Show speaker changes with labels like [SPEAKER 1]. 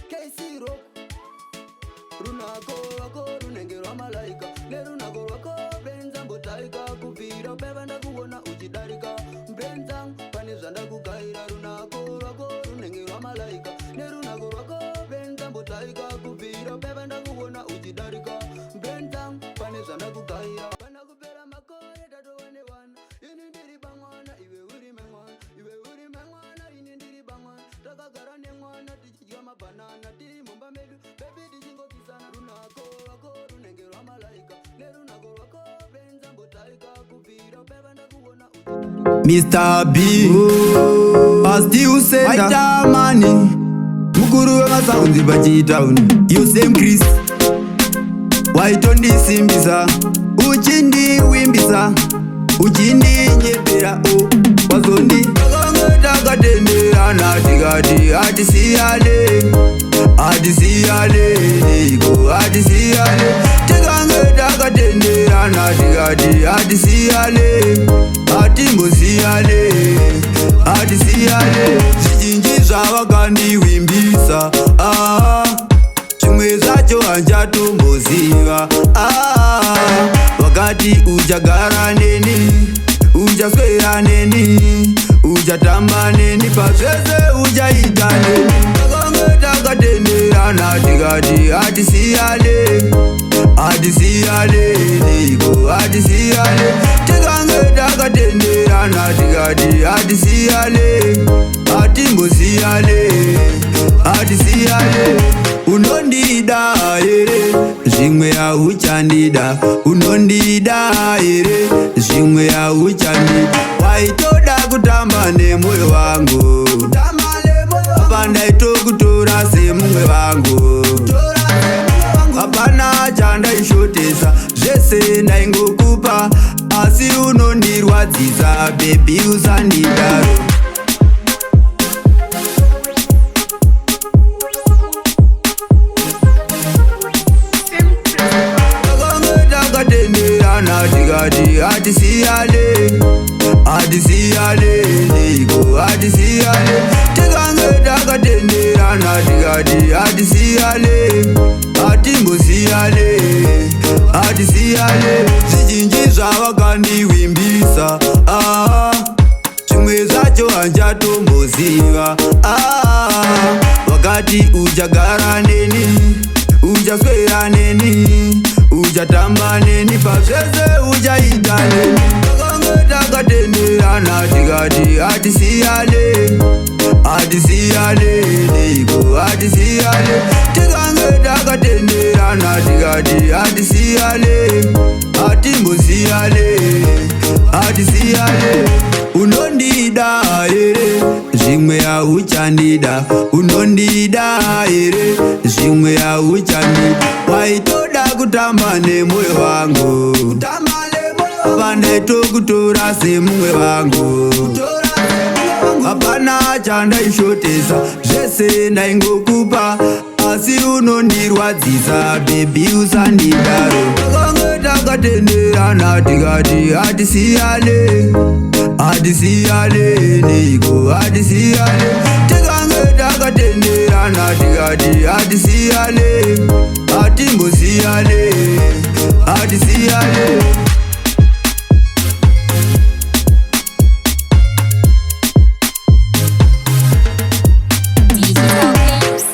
[SPEAKER 1] KC Rock. Runako wako runenge rwa malaika. Nerunako rwako brenza mbotaika. Kuvira pevanda kuona uchidarika. Brenza pane zvandakugaira. Runako rwako runenge rwa malaika. Nerunako rwako brenza mbotaika. Kuvira pevanda kuona uchidarika. Brenza pane zvandakugaira. Pana kupera makore tatowane wana. Ini ndiri pamwana iwe uri memwana. Iwe uri memwana ini ndiri pamwana. Takagara nemwana tichidya mabanana. Tiri mumba medu baby tichingokisana. Runako rwako runenge rwa malaika. Nerunako rwako brenza mbotaika. Kuvira pevanda kuona
[SPEAKER 2] Mr. B Asti usenda Waita mani Mukuru wa masounds pachitown Yosem Chris Waitondisimbisa Uchindi wimbisa Uchindi nyepera o Wazondi Takatakatenderana tikati atisiyale Atisiyale Niko atisiyale Tikange takatenderana tikati atisiyale Atimbosiyale Atisiyale Zvizhinji zvavakandiwimbisa Zvimwe zvacho hanjatomboziva Wakati uchagara neni Uchaswera neni Uchatamba neni Pazvese uchaita neni Takange takatenderana tikati atisiyale Atisiyale Niko atisiyale Tikange takatenderana tikati atisiyale Atimbosiyale Atisiyale Unondida ere Zvimwe hauchandida Unondida ere Zvimwe hauchandida Waitoda kutamba nemwoyo wangu Pandaito kutora semumwe wangu Hapana chandaishotesa Zvese ndaingokupa Asi unondirwadzisa Baby usandidaro Tikati atisiyale Atisiyale Niko atisiyale Tikange takatenderana tikati atisiyale Atimbosiyale Atisiyale Zvizhinji zvavakandiwimbisa Zvimwe zvacho hanjatomboziva Wakati uchagara neni Uchaswera neni Uchatamba neni Pazvese uchaita neni Takange takatenderana tikati atisiyale Atisiyale Niko atisiyale Tikange takatenderana tikati atisiyale Atimbosiyale Atisiyale Unondida ere Zvimwe hauchandida Unondida ere Zvimwe hauchandida Waitoda kutamba nemwoyo wangu Pandaito kutora semumwe wangu Hapana chandaishotesa Zvese ndaingokupa Asi unondirwadzisa Baby usandidaro Takange takatenderana tikati atisiyale Atisiyale Niko atisiyale Tikange takatenderana tikati atisiyale Atimbosiyale Atisiyale
[SPEAKER 3] Digital Games.